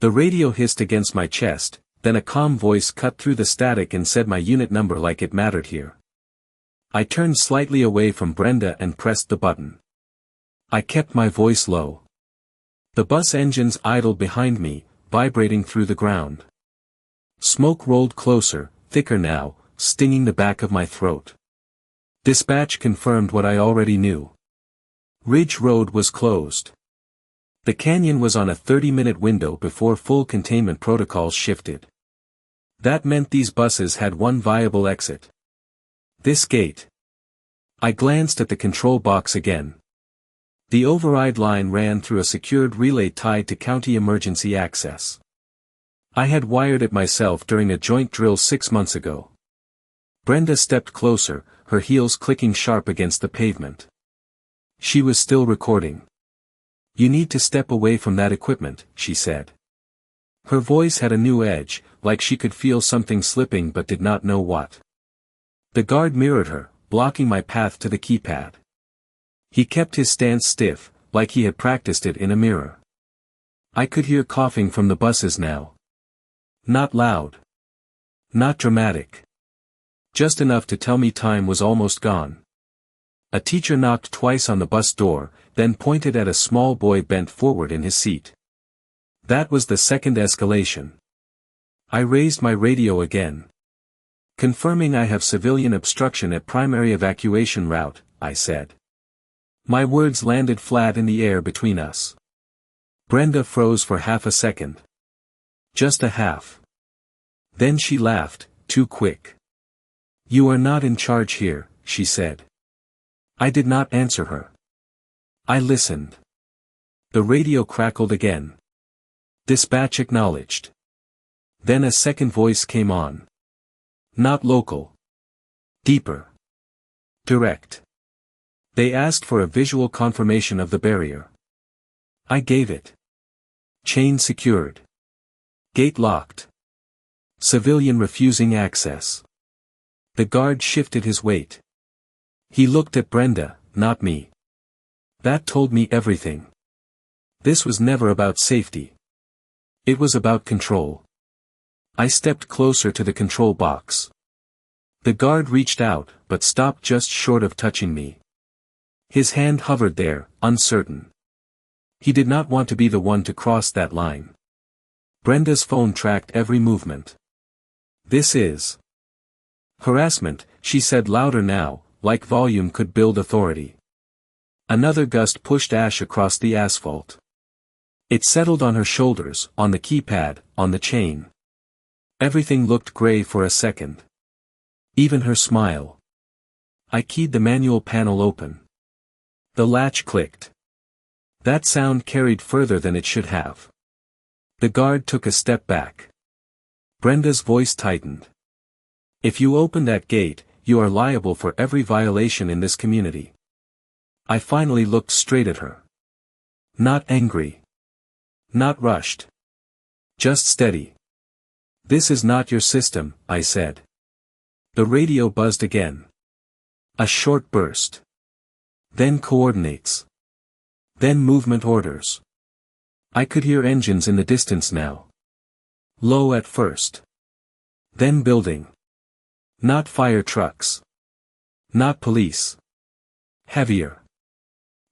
The radio hissed against my chest, then a calm voice cut through the static and said my unit number like it mattered here. I turned slightly away from Brenda and pressed the button. I kept my voice low. The bus engines idled behind me, vibrating through the ground. Smoke rolled closer, thicker now, stinging the back of my throat. Dispatch confirmed what I already knew. Ridge Road was closed. The canyon was on a 30-minute window before full containment protocols shifted. That meant these buses had one viable exit. This gate. I glanced at the control box again. The override line ran through a secured relay tied to county emergency access. I had wired it myself during a joint drill 6 months ago. Brenda stepped closer, her heels clicking sharp against the pavement. She was still recording. "You need to step away from that equipment," she said. Her voice had a new edge, like she could feel something slipping but did not know what. The guard mirrored her, blocking my path to the keypad. He kept his stance stiff, like he had practiced it in a mirror. I could hear coughing from the buses now. Not loud. Not dramatic. Just enough to tell me time was almost gone. A teacher knocked twice on the bus door, then pointed at a small boy bent forward in his seat. That was the second escalation. I raised my radio again. "Confirming I have civilian obstruction at primary evacuation route," I said. My words landed flat in the air between us. Brenda froze for half a second. Just a half. Then she laughed, too quick. "You are not in charge here," she said. I did not answer her. I listened. The radio crackled again. Dispatch acknowledged. Then a second voice came on. Not local. Deeper. Direct. They asked for a visual confirmation of the barrier. I gave it. Chain secured. Gate locked. Civilian refusing access. The guard shifted his weight. He looked at Brenda, not me. That told me everything. This was never about safety. It was about control. I stepped closer to the control box. The guard reached out, but stopped just short of touching me. His hand hovered there, uncertain. He did not want to be the one to cross that line. Brenda's phone tracked every movement. "This is harassment," she said louder now, like volume could build authority. Another gust pushed ash across the asphalt. It settled on her shoulders, on the keypad, on the chain. Everything looked gray for a second. Even her smile. I keyed the manual panel open. The latch clicked. That sound carried further than it should have. The guard took a step back. Brenda's voice tightened. "If you open that gate, you are liable for every violation in this community." I finally looked straight at her. Not angry. Not rushed. Just steady. "This is not your system," I said. The radio buzzed again. A short burst. Then coordinates. Then movement orders. I could hear engines in the distance now. Low at first. Then building. Not fire trucks. Not police. Heavier.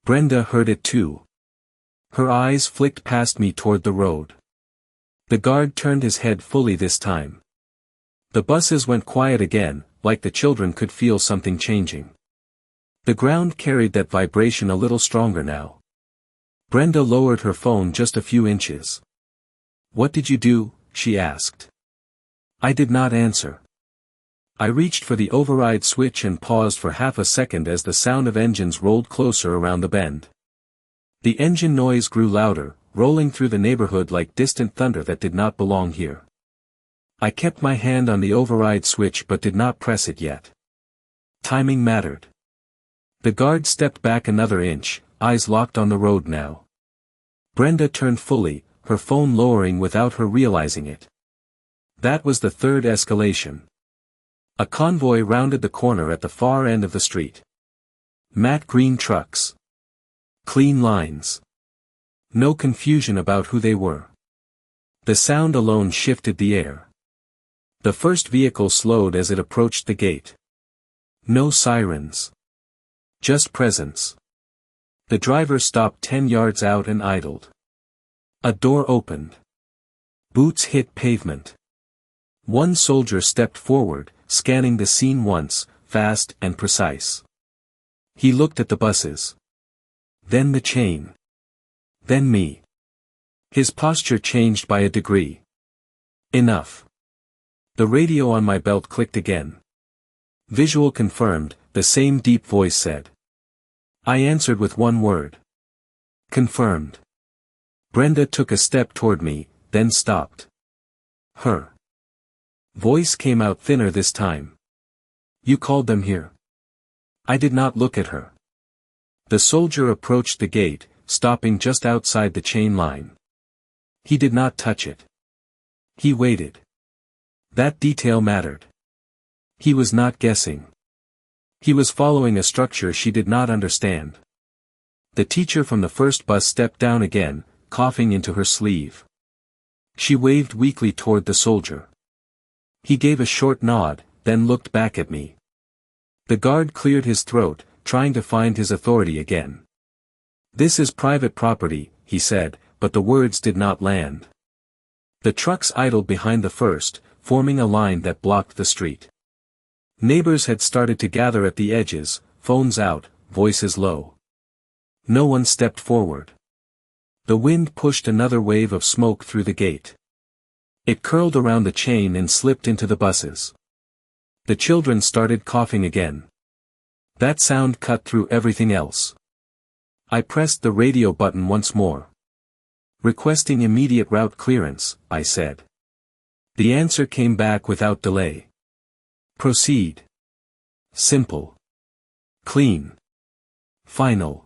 Brenda heard it too. Her eyes flicked past me toward the road. The guard turned his head fully this time. The buses went quiet again, like the children could feel something changing. The ground carried that vibration a little stronger now. Brenda lowered her phone just a few inches. "What did you do?" she asked. I did not answer. I reached for the override switch and paused for half a second as the sound of engines rolled closer around the bend. The engine noise grew louder, rolling through the neighborhood like distant thunder that did not belong here. I kept my hand on the override switch but did not press it yet. Timing mattered. The guard stepped back another inch, eyes locked on the road now. Brenda turned fully, her phone lowering without her realizing it. That was the third escalation. A convoy rounded the corner at the far end of the street. Matte green trucks. Clean lines. No confusion about who they were. The sound alone shifted the air. The first vehicle slowed as it approached the gate. No sirens. Just presence. The driver stopped 10 yards out and idled. A door opened. Boots hit pavement. One soldier stepped forward, scanning the scene once, fast and precise. He looked at the buses. Then the chain. Then me. His posture changed by a degree. Enough. The radio on my belt clicked again. Visual confirmed, the same deep voice said. I answered with one word. Confirmed. Brenda took a step toward me, then stopped. Her voice came out thinner this time. You called them here. I did not look at her. The soldier approached the gate, stopping just outside the chain line. He did not touch it. He waited. That detail mattered. He was not guessing. He was following a structure she did not understand. The teacher from the first bus stepped down again, coughing into her sleeve. She waved weakly toward the soldier. He gave a short nod, then looked back at me. The guard cleared his throat, trying to find his authority again. This is private property, he said, but the words did not land. The trucks idled behind the first, forming a line that blocked the street. Neighbors had started to gather at the edges, phones out, voices low. No one stepped forward. The wind pushed another wave of smoke through the gate. It curled around the chain and slipped into the buses. The children started coughing again. That sound cut through everything else. I pressed the radio button once more. Requesting immediate route clearance, I said. The answer came back without delay. Proceed. Simple. Clean. Final.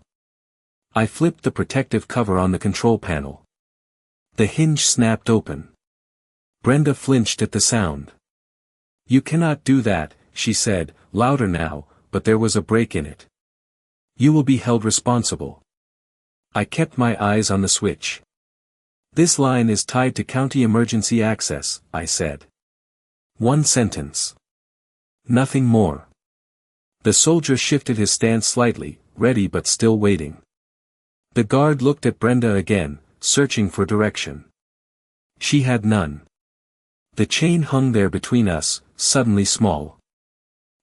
I flipped the protective cover on the control panel. The hinge snapped open. Brenda flinched at the sound. You cannot do that, she said, louder now, but there was a break in it. You will be held responsible. I kept my eyes on the switch. This line is tied to county emergency access, I said. One sentence. Nothing more. The soldier shifted his stance slightly, ready but still waiting. The guard looked at Brenda again, searching for direction. She had none. The chain hung there between us, suddenly small.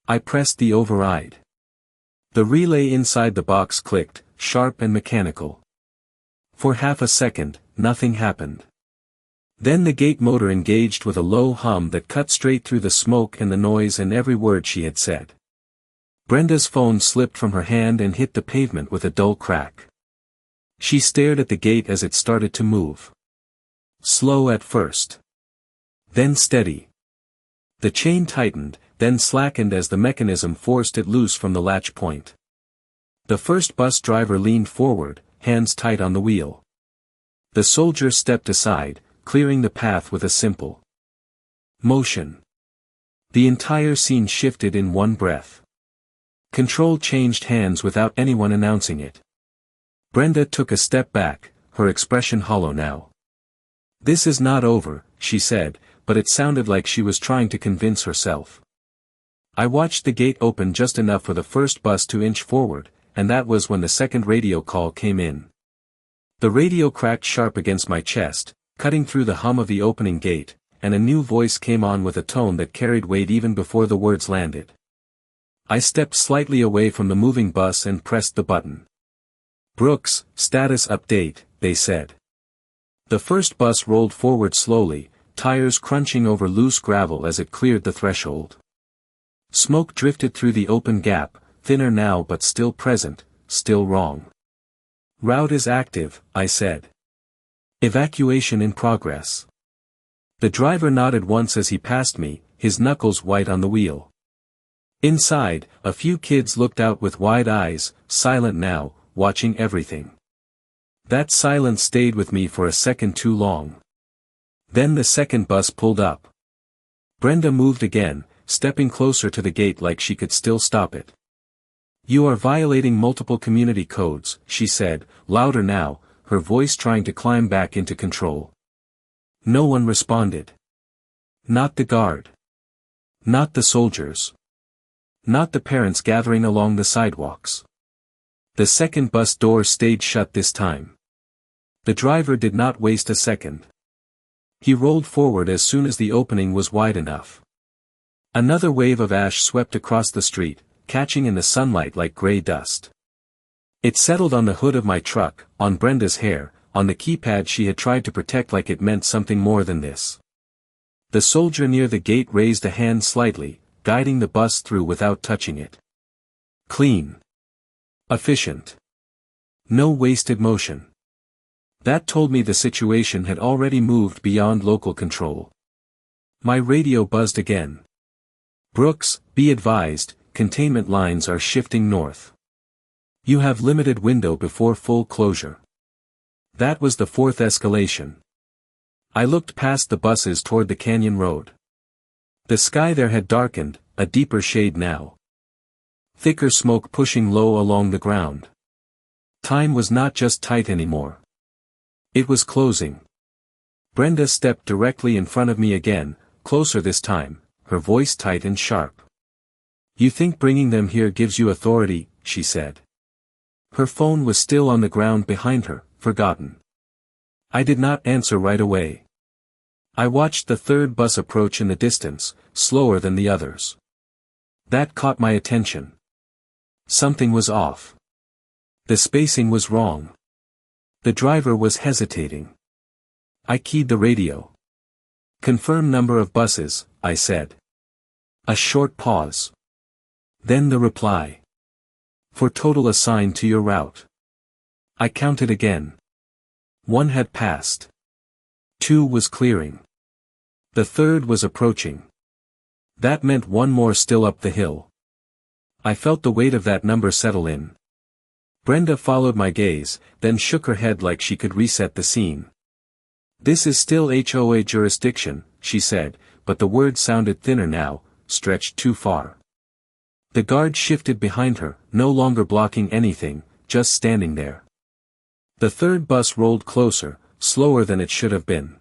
I pressed the override. The relay inside the box clicked, sharp and mechanical. For half a second, nothing happened. Then the gate motor engaged with a low hum that cut straight through the smoke and the noise and every word she had said. Brenda's phone slipped from her hand and hit the pavement with a dull crack. She stared at the gate as it started to move. Slow at first. Then steady. The chain tightened, then slackened as the mechanism forced it loose from the latch point. The first bus driver leaned forward, hands tight on the wheel. The soldier stepped aside, clearing the path with a simple motion. The entire scene shifted in one breath. Control changed hands without anyone announcing it. Brenda took a step back, her expression hollow now. This is not over, she said, but it sounded like she was trying to convince herself. I watched the gate open just enough for the first bus to inch forward, and that was when the second radio call came in. The radio cracked sharp against my chest, cutting through the hum of the opening gate, and a new voice came on with a tone that carried weight even before the words landed. I stepped slightly away from the moving bus and pressed the button. Brooks, status update, they said. The first bus rolled forward slowly, tires crunching over loose gravel as it cleared the threshold. Smoke drifted through the open gap, thinner now but still present, still wrong. Route is active, I said. Evacuation in progress. The driver nodded once as he passed me, his knuckles white on the wheel. Inside, a few kids looked out with wide eyes, silent now, watching everything. That silence stayed with me for a second too long. Then the second bus pulled up. Brenda moved again, stepping closer to the gate like she could still stop it. You are violating multiple community codes, she said, louder now, her voice trying to climb back into control. No one responded. Not the guard. Not the soldiers. Not the parents gathering along the sidewalks. The second bus door stayed shut this time. The driver did not waste a second. He rolled forward as soon as the opening was wide enough. Another wave of ash swept across the street, catching in the sunlight like gray dust. It settled on the hood of my truck, on Brenda's hair, on the keypad she had tried to protect like it meant something more than this. The soldier near the gate raised a hand slightly, guiding the bus through without touching it. Clean. Efficient. No wasted motion. That told me the situation had already moved beyond local control. My radio buzzed again. Brooks, be advised, containment lines are shifting north. You have limited window before full closure. That was the fourth escalation. I looked past the buses toward the canyon road. The sky there had darkened, a deeper shade now. Thicker smoke pushing low along the ground. Time was not just tight anymore. It was closing. Brenda stepped directly in front of me again, closer this time, her voice tight and sharp. You think bringing them here gives you authority, she said. Her phone was still on the ground behind her, forgotten. I did not answer right away. I watched the third bus approach in the distance, slower than the others. That caught my attention. Something was off. The spacing was wrong. The driver was hesitating. I keyed the radio. Confirm number of buses, I said. A short pause. Then the reply. For total assigned to your route. I counted again. 1 had passed. 2 was clearing. The third was approaching. That meant 1 more still up the hill. I felt the weight of that number settle in. Brenda followed my gaze, then shook her head like she could reset the scene. This is still HOA jurisdiction, she said, but the words sounded thinner now, stretched too far. The guard shifted behind her, no longer blocking anything, just standing there. The third bus rolled closer, slower than it should have been.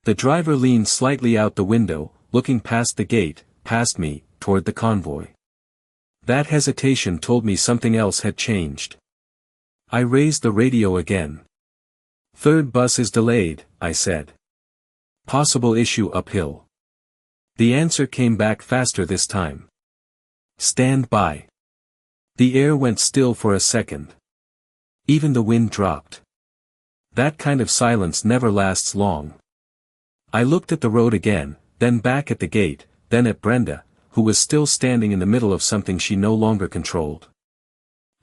The driver leaned slightly out the window, looking past the gate, past me, toward the convoy. That hesitation told me something else had changed. I raised the radio again. Third bus is delayed, I said. Possible issue uphill. The answer came back faster this time. Stand by. The air went still for a second. Even the wind dropped. That kind of silence never lasts long. I looked at the road again, then back at the gate, then at Brenda, who was still standing in the middle of something she no longer controlled.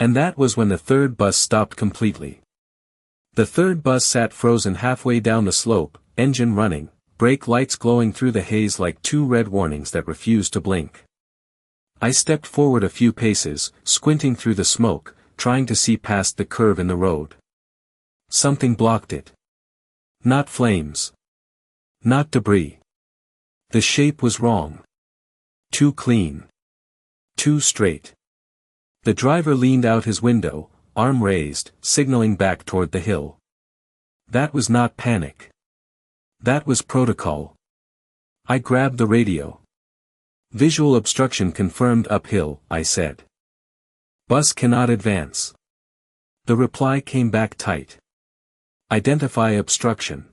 And that was when the third bus stopped completely. The third bus sat frozen halfway down the slope, engine running, brake lights glowing through the haze like 2 red warnings that refused to blink. I stepped forward a few paces, squinting through the smoke, trying to see past the curve in the road. Something blocked it. Not flames. Not debris. The shape was wrong. Too clean. Too straight. The driver leaned out his window, arm raised, signaling back toward the hill. That was not panic. That was protocol. I grabbed the radio. Visual obstruction confirmed uphill, I said. Bus cannot advance. The reply came back tight. Identify obstruction.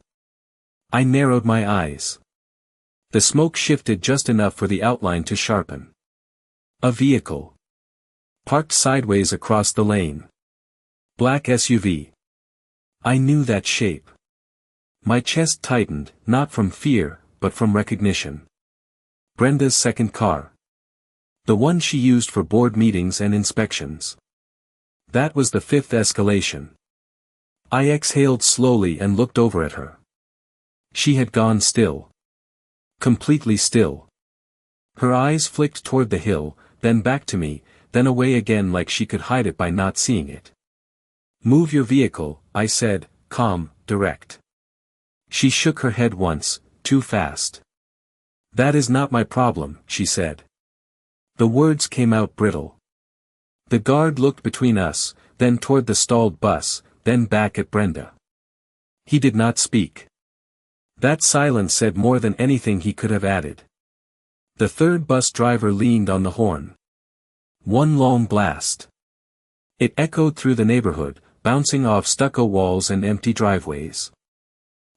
I narrowed my eyes. The smoke shifted just enough for the outline to sharpen. A vehicle. Parked sideways across the lane. Black SUV. I knew that shape. My chest tightened, not from fear, but from recognition. Brenda's second car. The one she used for board meetings and inspections. That was the 5th escalation. I exhaled slowly and looked over at her. She had gone still. Completely still. Her eyes flicked toward the hill, then back to me, then away again like she could hide it by not seeing it. Move your vehicle, I said, calm, direct. She shook her head once, too fast. That is not my problem, she said. The words came out brittle. The guard looked between us, then toward the stalled bus, then back at Brenda. He did not speak. That silence said more than anything he could have added. The third bus driver leaned on the horn. One long blast. It echoed through the neighborhood, bouncing off stucco walls and empty driveways.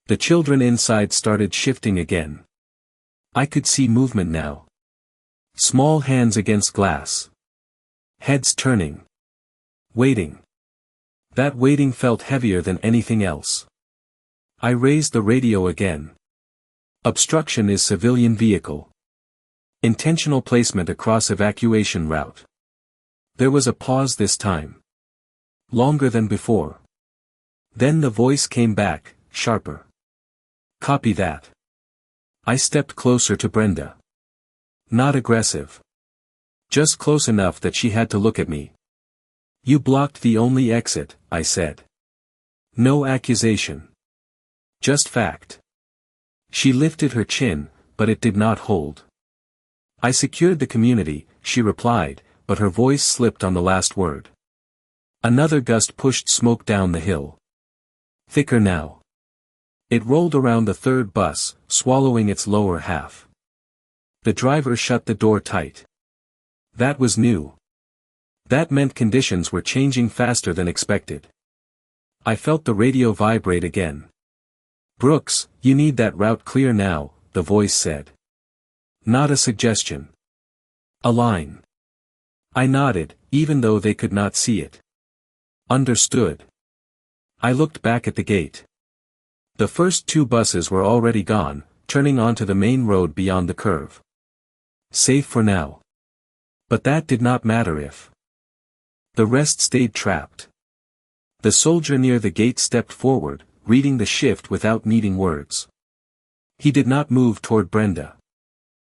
The children inside started shifting again. I could see movement now. Small hands against glass. Heads turning. Waiting. That waiting felt heavier than anything else. I raised the radio again. Obstruction is civilian vehicle. Intentional placement across evacuation route. There was a pause this time. Longer than before. Then the voice came back, sharper. Copy that. I stepped closer to Brenda. Not aggressive. Just close enough that she had to look at me. You blocked the only exit, I said. No accusation. Just fact. She lifted her chin, but it did not hold. I secured the community, she replied, but her voice slipped on the last word. Another gust pushed smoke down the hill. Thicker now. It rolled around the third bus, swallowing its lower half. The driver shut the door tight. That was new. That meant conditions were changing faster than expected. I felt the radio vibrate again. Brooks, you need that route clear now, the voice said. Not a suggestion. A line. I nodded, even though they could not see it. Understood. I looked back at the gate. The first two buses were already gone, turning onto the main road beyond the curve. Safe for now. But that did not matter if the rest stayed trapped. The soldier near the gate stepped forward, reading the shift without needing words. He did not move toward Brenda.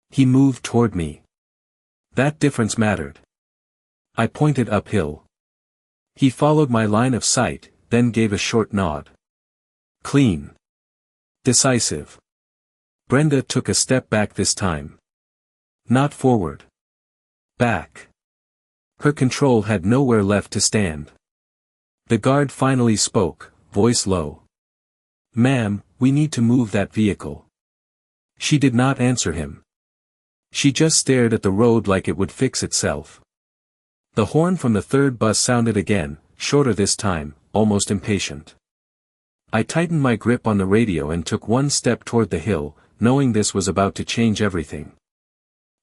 He moved toward me. That difference mattered. I pointed uphill. He followed my line of sight, then gave a short nod. Clean. Decisive. Brenda took a step back this time. Not forward. Back. Her control had nowhere left to stand. The guard finally spoke, voice low. Ma'am, we need to move that vehicle. She did not answer him. She just stared at the road like it would fix itself. The horn from the third bus sounded again, shorter this time, almost impatient. I tightened my grip on the radio and took one step toward the hill, knowing this was about to change everything.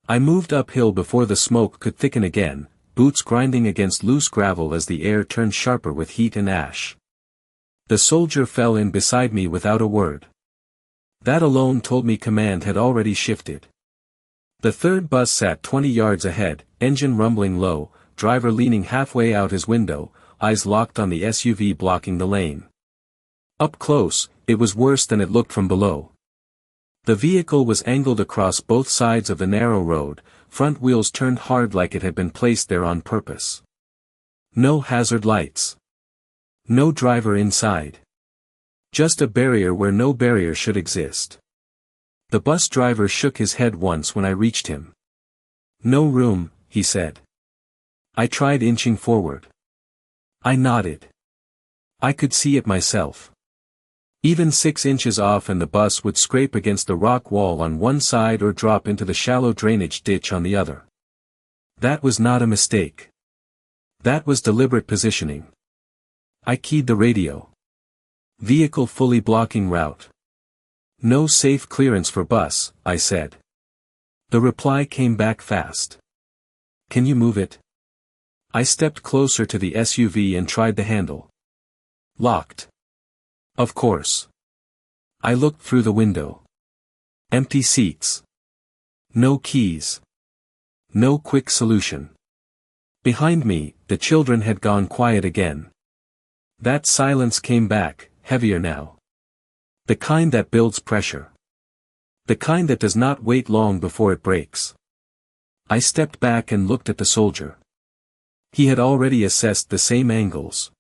I moved uphill before the smoke could thicken again, boots grinding against loose gravel as the air turned sharper with heat and ash. The soldier fell in beside me without a word. That alone told me command had already shifted. The third bus sat 20 yards ahead, engine rumbling low, driver leaning halfway out his window, eyes locked on the SUV blocking the lane. Up close, it was worse than it looked from below. The vehicle was angled across both sides of the narrow road, front wheels turned hard like it had been placed there on purpose. No hazard lights. No driver inside. Just a barrier where no barrier should exist. The bus driver shook his head once when I reached him. No room, he said. I tried inching forward. I nodded. I could see it myself. Even 6 inches off and the bus would scrape against the rock wall on one side or drop into the shallow drainage ditch on the other. That was not a mistake. That was deliberate positioning. I keyed the radio. Vehicle fully blocking route. No safe clearance for bus, I said. The reply came back fast. Can you move it? I stepped closer to the SUV and tried the handle. Locked. Of course. I looked through the window. Empty seats. No keys. No quick solution. Behind me, the children had gone quiet again. That silence came back, heavier now. The kind that builds pressure. The kind that does not wait long before it breaks. I stepped back and looked at the soldier. He had already assessed the same angles.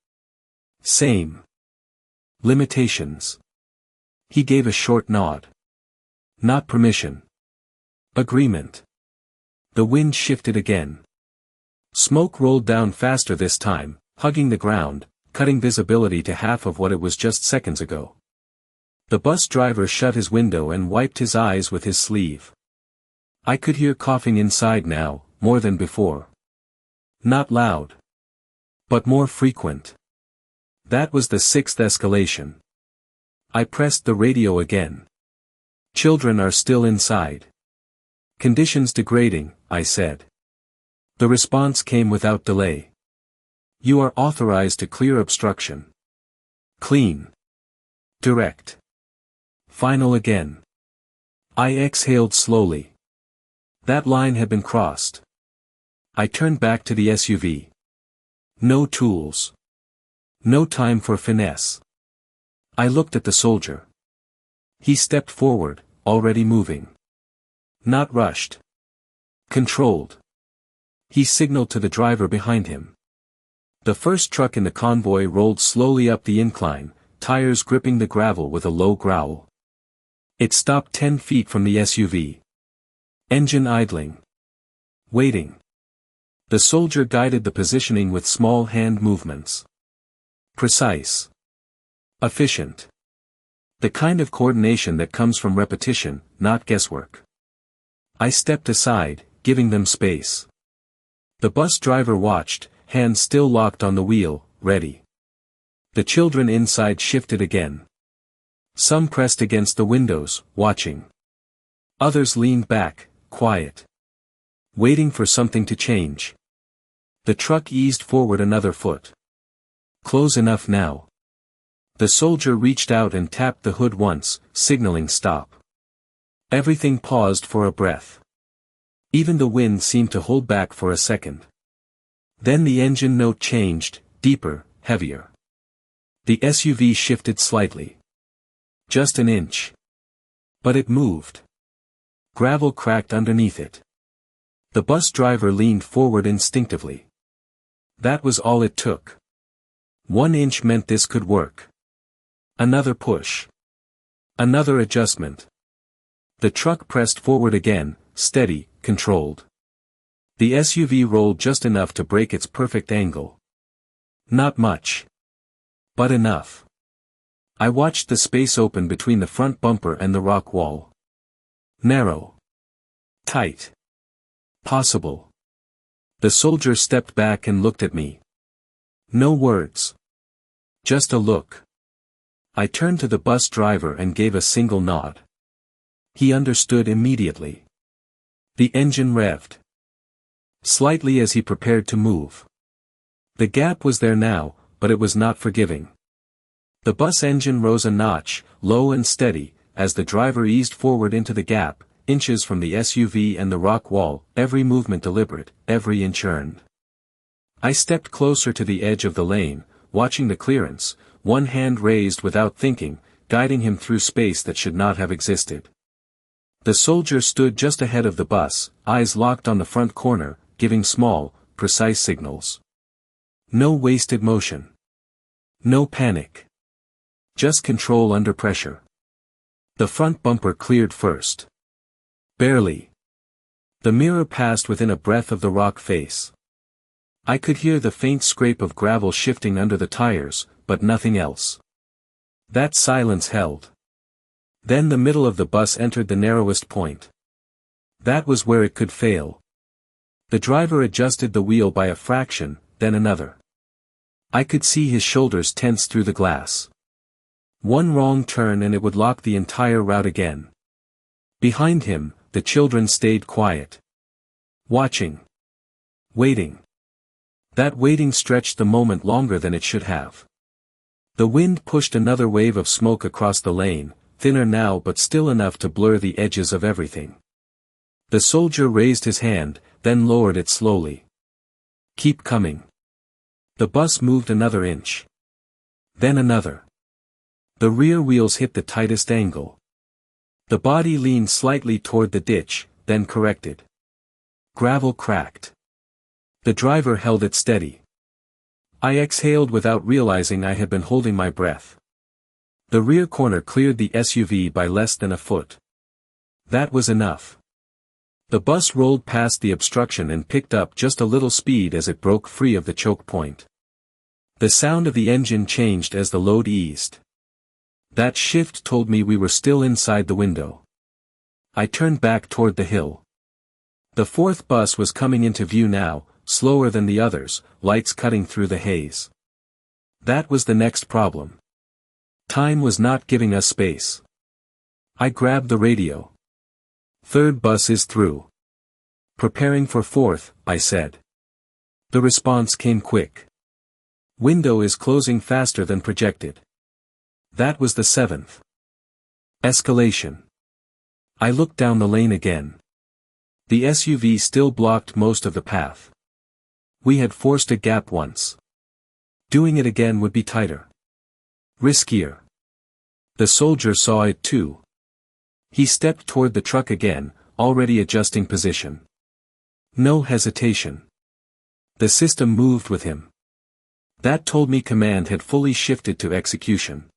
Same limitations. He gave a short nod. Not permission. Agreement. The wind shifted again. Smoke rolled down faster this time, hugging the ground, cutting visibility to half of what it was just seconds ago. The bus driver shut his window and wiped his eyes with his sleeve. I could hear coughing inside now, more than before. Not loud, but more frequent. That was the sixth escalation. I pressed the radio again. Children are still inside. Conditions degrading, I said. The response came without delay. You are authorized to clear obstruction. Clean. Direct. Final again. I exhaled slowly. That line had been crossed. I turned back to the SUV. No tools. No time for finesse. I looked at the soldier. He stepped forward, already moving. Not rushed. Controlled. He signaled to the driver behind him. The first truck in the convoy rolled slowly up the incline, tires gripping the gravel with a low growl. It stopped 10 feet from the SUV. Engine idling. Waiting. The soldier guided the positioning with small hand movements. Precise. Efficient. The kind of coordination that comes from repetition, not guesswork. I stepped aside, giving them space. The bus driver watched, hands still locked on the wheel, ready. The children inside shifted again. Some pressed against the windows, watching. Others leaned back, quiet. Waiting for something to change. The truck eased forward another foot. Close enough now. The soldier reached out and tapped the hood once, signaling stop. Everything paused for a breath. Even the wind seemed to hold back for a second. Then the engine note changed, deeper, heavier. The SUV shifted slightly. Just an inch. But it moved. Gravel cracked underneath it. The bus driver leaned forward instinctively. That was all it took. 1 inch meant this could work. Another push. Another adjustment. The truck pressed forward again, steady, controlled. The SUV rolled just enough to break its perfect angle. Not much. But enough. I watched the space open between the front bumper and the rock wall. Narrow. Tight. Possible. The soldier stepped back and looked at me. No words. Just a look. I turned to the bus driver and gave a single nod. He understood immediately. The engine revved. Slightly as he prepared to move. The gap was there now, but it was not forgiving. The bus engine rose a notch, low and steady, as the driver eased forward into the gap, inches from the SUV and the rock wall, every movement deliberate, every inch earned. I stepped closer to the edge of the lane, watching the clearance, one hand raised without thinking, guiding him through space that should not have existed. The soldier stood just ahead of the bus, eyes locked on the front corner, giving small, precise signals. No wasted motion. No panic. Just control under pressure. The front bumper cleared first. Barely. The mirror passed within a breath of the rock face. I could hear the faint scrape of gravel shifting under the tires, but nothing else. That silence held. Then the middle of the bus entered the narrowest point. That was where it could fail. The driver adjusted the wheel by a fraction, then another. I could see his shoulders tense through the glass. One wrong turn and it would lock the entire route again. Behind him, the children stayed quiet. Watching. Waiting. That waiting stretched the moment longer than it should have. The wind pushed another wave of smoke across the lane, thinner now but still enough to blur the edges of everything. The soldier raised his hand, then lowered it slowly. Keep coming. The bus moved another inch. Then another. The rear wheels hit the tightest angle. The body leaned slightly toward the ditch, then corrected. Gravel cracked. The driver held it steady. I exhaled without realizing I had been holding my breath. The rear corner cleared the SUV by less than a foot. That was enough. The bus rolled past the obstruction and picked up just a little speed as it broke free of the choke point. The sound of the engine changed as the load eased. That shift told me we were still inside the window. I turned back toward the hill. The fourth bus was coming into view now, slower than the others, lights cutting through the haze. That was the next problem. Time was not giving us space. I grabbed the radio. "Third bus is through." "Preparing for fourth," I said. The response came quick. "Window is closing faster than projected." That was the seventh. Escalation. I looked down the lane again. The SUV still blocked most of the path. We had forced a gap once. Doing it again would be tighter. Riskier. The soldier saw it too. He stepped toward the truck again, already adjusting position. No hesitation. The system moved with him. That told me command had fully shifted to execution.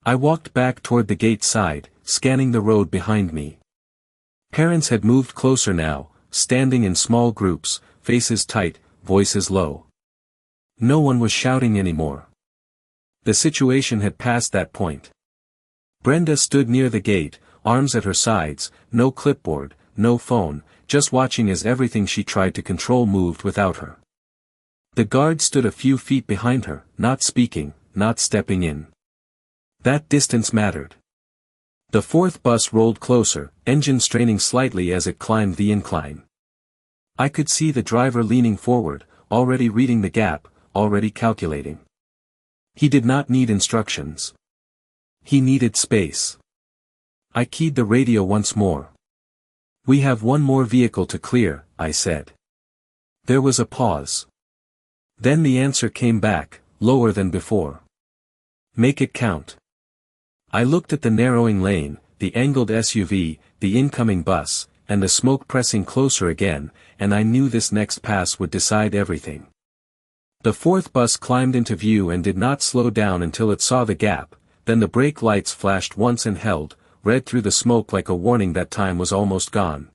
I walked back toward the gate side, scanning the road behind me. Parents had moved closer now, standing in small groups, faces tight, voices low. No one was shouting anymore. The situation had passed that point. Brenda stood near the gate, arms at her sides, no clipboard, no phone, just watching as everything she tried to control moved without her. The guard stood a few feet behind her, not speaking, not stepping in. That distance mattered. The fourth bus rolled closer, engine straining slightly as it climbed the incline. I could see the driver leaning forward, already reading the gap, already calculating. He did not need instructions. He needed space. I keyed the radio once more. "We have one more vehicle to clear," I said. There was a pause. Then the answer came back, lower than before. "Make it count." I looked at the narrowing lane, the angled SUV, the incoming bus, and the smoke pressing closer again, and I knew this next pass would decide everything. The fourth bus climbed into view and did not slow down until it saw the gap, then the brake lights flashed once and held, red through the smoke like a warning that time was almost gone.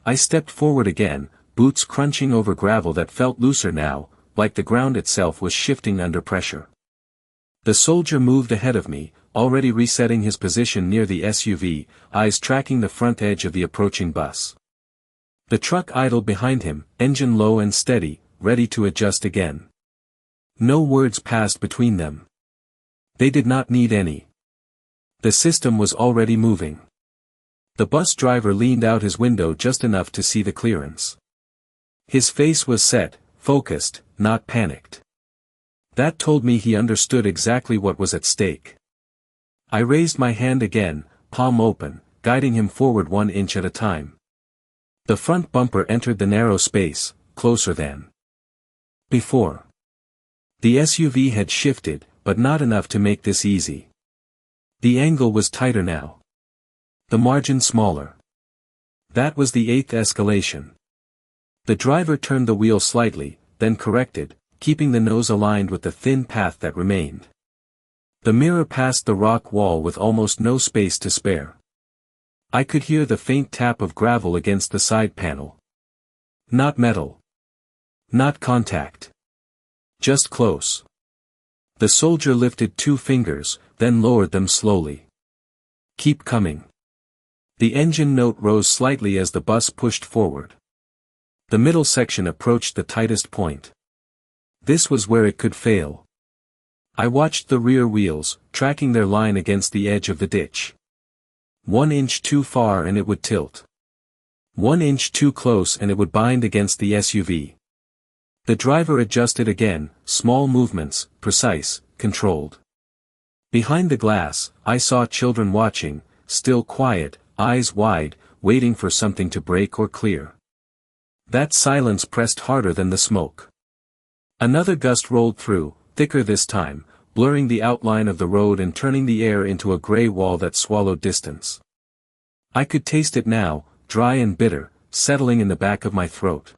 I stepped forward again, boots crunching over gravel that felt looser now, like the ground itself was shifting under pressure. The soldier moved ahead of me, already resetting his position near the SUV, eyes tracking the front edge of the approaching bus. The truck idled behind him, engine low and steady, ready to adjust again. No words passed between them. They did not need any. The system was already moving. The bus driver leaned out his window just enough to see the clearance. His face was set, focused, not panicked. That told me he understood exactly what was at stake. I raised my hand again, palm open, guiding him forward 1 inch at a time. The front bumper entered the narrow space, closer than before. The SUV had shifted, but not enough to make this easy. The angle was tighter now. The margin smaller. That was the 8th escalation. The driver turned the wheel slightly, then corrected, keeping the nose aligned with the thin path that remained. The mirror passed the rock wall with almost no space to spare. I could hear the faint tap of gravel against the side panel. Not metal. Not contact. Just close. The soldier lifted 2 fingers, then lowered them slowly. "Keep coming." The engine note rose slightly as the bus pushed forward. The middle section approached the tightest point. This was where it could fail. I watched the rear wheels, tracking their line against the edge of the ditch. 1 inch too far and it would tilt. 1 inch too close and it would bind against the SUV. The driver adjusted again, small movements, precise, controlled. Behind the glass, I saw children watching, still quiet, eyes wide, waiting for something to break or clear. That silence pressed harder than the smoke. Another gust rolled through, thicker this time, blurring the outline of the road and turning the air into a gray wall that swallowed distance. I could taste it now, dry and bitter, settling in the back of my throat.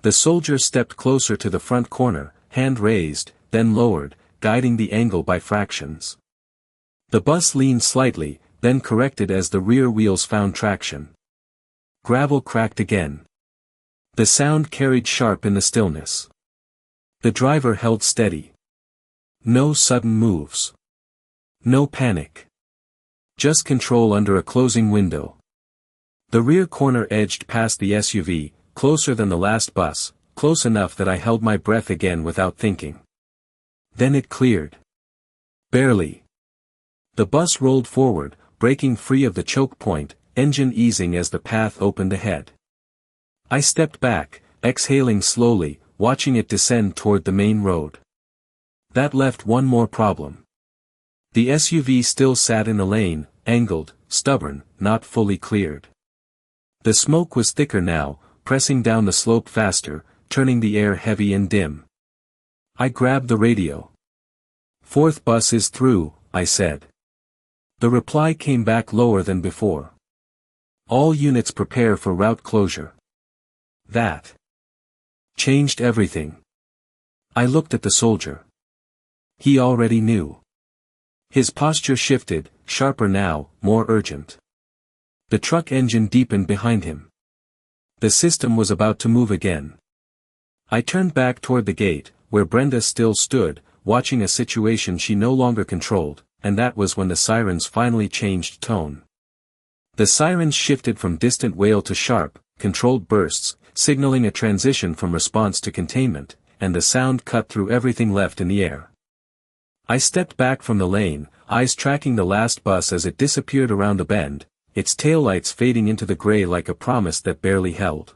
The soldier stepped closer to the front corner, hand raised, then lowered, guiding the angle by fractions. The bus leaned slightly, then corrected as the rear wheels found traction. Gravel cracked again. The sound carried sharp in the stillness. The driver held steady. No sudden moves. No panic. Just control under a closing window. The rear corner edged past the SUV, closer than the last bus, close enough that I held my breath again without thinking. Then it cleared. Barely. The bus rolled forward, breaking free of the choke point, engine easing as the path opened ahead. I stepped back, exhaling slowly, watching it descend toward the main road. That left one more problem. The SUV still sat in the lane, angled, stubborn, not fully cleared. The smoke was thicker now, pressing down the slope faster, turning the air heavy and dim. I grabbed the radio. "Fourth bus is through," I said. The reply came back lower than before. "All units prepare for route closure." That changed everything. I looked at the soldier. He already knew. His posture shifted, sharper now, more urgent. The truck engine deepened behind him. The system was about to move again. I turned back toward the gate, where Brenda still stood, watching a situation she no longer controlled, and that was when the sirens finally changed tone. The sirens shifted from distant wail to sharp, controlled bursts, signaling a transition from response to containment, and the sound cut through everything left in the air. I stepped back from the lane, eyes tracking the last bus as it disappeared around the bend, its taillights fading into the gray like a promise that barely held.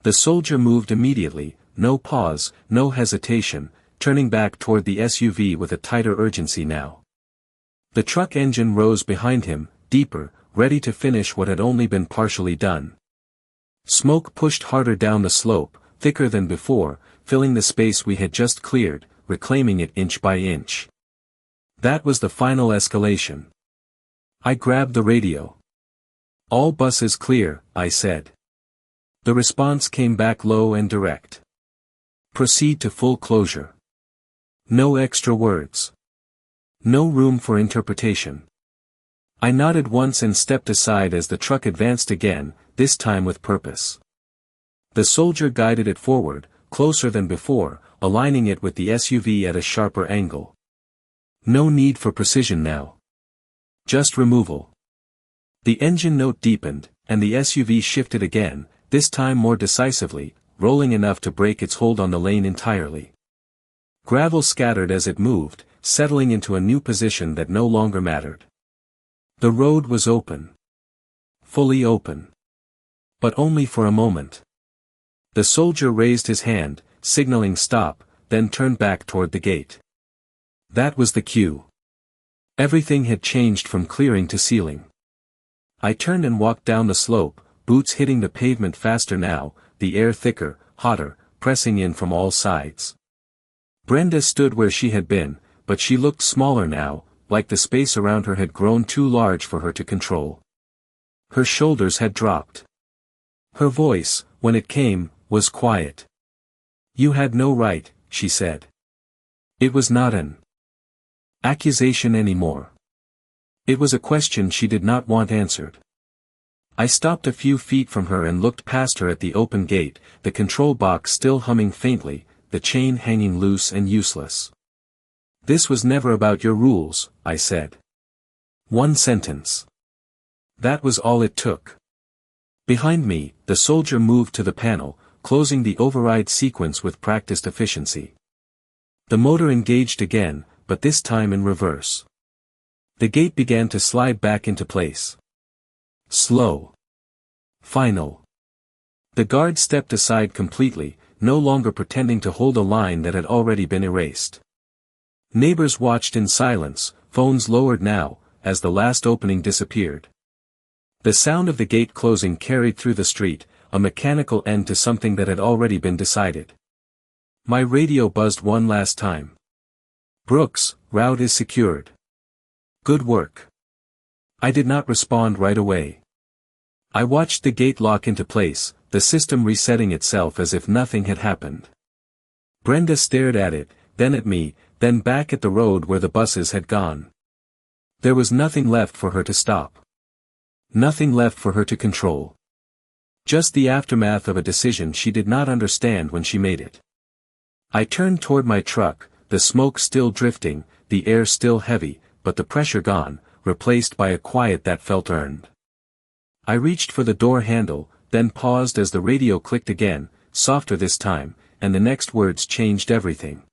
The soldier moved immediately, no pause, no hesitation, turning back toward the SUV with a tighter urgency now. The truck engine rose behind him, deeper, ready to finish what had only been partially done. Smoke pushed harder down the slope, thicker than before, filling the space we had just cleared, reclaiming it inch by inch. That was the final escalation. I grabbed the radio. "All buses clear," I said. The response came back low and direct. "Proceed to full closure." No extra words. No room for interpretation. I nodded once and stepped aside as the truck advanced again, this time with purpose. The soldier guided it forward, closer than before, aligning it with the SUV at a sharper angle. No need for precision now. Just removal. The engine note deepened, and the SUV shifted again, this time more decisively, rolling enough to break its hold on the lane entirely. Gravel scattered as it moved, settling into a new position that no longer mattered. The road was open. Fully open. But only for a moment. The soldier raised his hand, signaling stop, then turned back toward the gate. That was the cue. Everything had changed from clearing to sealing. I turned and walked down the slope, boots hitting the pavement faster now, the air thicker, hotter, pressing in from all sides. Brenda stood where she had been, but she looked smaller now, like the space around her had grown too large for her to control. Her shoulders had dropped. Her voice, when it came, was quiet. "You had no right," she said. It was not an accusation anymore. It was a question she did not want answered. I stopped a few feet from her and looked past her at the open gate, the control box still humming faintly, the chain hanging loose and useless. "This was never about your rules," I said. One sentence. That was all it took. Behind me, the soldier moved to the panel, closing the override sequence with practiced efficiency. The motor engaged again, but this time in reverse. The gate began to slide back into place. Slow. Final. The guard stepped aside completely, no longer pretending to hold a line that had already been erased. Neighbors watched in silence, phones lowered now, as the last opening disappeared. The sound of the gate closing carried through the street, a mechanical end to something that had already been decided. My radio buzzed one last time. "Brooks, route is secured. Good work." I did not respond right away. I watched the gate lock into place, the system resetting itself as if nothing had happened. Brenda stared at it, then at me, then back at the road where the buses had gone. There was nothing left for her to stop. Nothing left for her to control. Just the aftermath of a decision she did not understand when she made it. I turned toward my truck, the smoke still drifting, the air still heavy, but the pressure gone, replaced by a quiet that felt earned. I reached for the door handle, then paused as the radio clicked again, softer this time, and the next words changed everything.